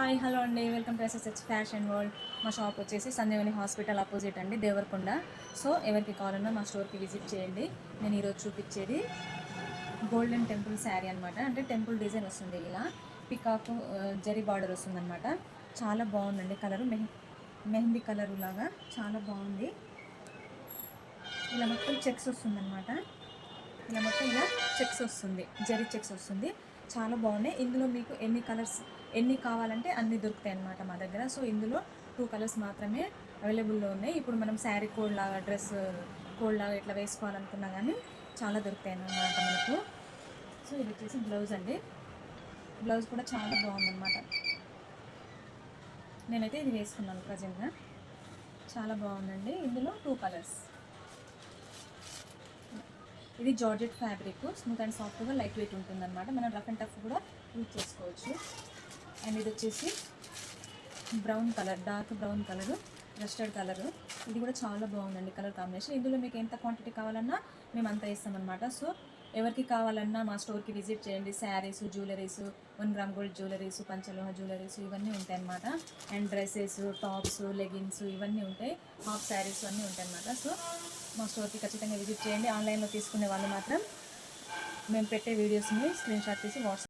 Hi hello అండి, welcome to SSH fashion world. మా shop వచ్చేసి సంజీవని హాస్పిటల్ ఆపోజిట్ అండి, దేవరకొండ. సో ఎవరికి కావాలన్నా మా స్టోర్కి విజిట్ చేయండి. నేను ఈరోజు చూపించేది గోల్డెన్ టెంపుల్ శారీ అనమాట. అంటే టెంపుల్ డిజైన్ వస్తుంది, ఇలా పికాకు జరీ బార్డర్ వస్తుంది అనమాట. చాలా బాగుందండి కలరు, మెహందీ కలరు లాగా చాలా బాగుంది. ఇలా మొత్తం చెక్స్ వస్తుంది అనమాట. ఇలా మొత్తం ఇలా చెక్స్ వస్తుంది, జరీ చెక్స్ వస్తుంది. చాలా బాగున్నాయి. ఇందులో మీకు ఎన్ని కావాలంటే అన్ని దొరుకుతాయి అన్నమాట మా దగ్గర. సో ఇందులో 2 కలర్స్ మాత్రమే అవైలబుల్లో ఉన్నాయి. ఇప్పుడు మనం శారీ కోడ్ లాగా, డ్రెస్ కోడ్ లాగా ఇట్లా వేసుకోవాలనుకున్నా కానీ చాలా దొరుకుతాయి అన్నమాట మనకు. సో ఇది వచ్చేసి బ్లౌజ్ అండి. బ్లౌజ్ కూడా చాలా బాగుందన్నమాట. నేనైతే ఇది వేసుకున్నాను ప్రజెంట్గా. చాలా బాగుందండి. ఇందులో 2 కలర్స్. ఇది జార్జెట్ ఫ్యాబ్రిక్, స్మూత్ అండ్ సాఫ్ట్గా లైట్ వెయిట్ ఉంటుందన్నమాట. మనం రఫ్ అండ్ టఫ్ కూడా యూజ్ చేసుకోవచ్చు. అండ్ ఇది వచ్చేసి brown colour, dark brown colour, mustard colour. ఇది కూడా చాలా బాగుందండి కలర్ కాంబినేషన్. ఇందులో మీకు ఎంత క్వాంటిటీ కావాలన్నా మేము అంత ఇస్తామన్నమాట. సో ఎవరికి కావాలన్నా మా స్టోర్కి విజిట్ చేయండి. Saris, jewelleries, 1 gram gold jewelleries, పంచలోహ జ్యువెలరీస్ ఇవన్నీ ఉంటాయి అన్నమాట. అండ్ డ్రెస్సెస్, టాప్స్, లెగిన్స్ ఇవన్నీ ఉంటాయి. హాఫ్ శారీస్ అన్నీ ఉంటాయి అన్నమాట. సో మా స్టోర్కి ఖచ్చితంగా విజిట్ చేయండి. ఆన్లైన్లో తీసుకునే వాళ్ళు మాత్రం మేము పెట్టే వీడియోస్ని స్క్రీన్ షాట్ తీసి వాట్సాప్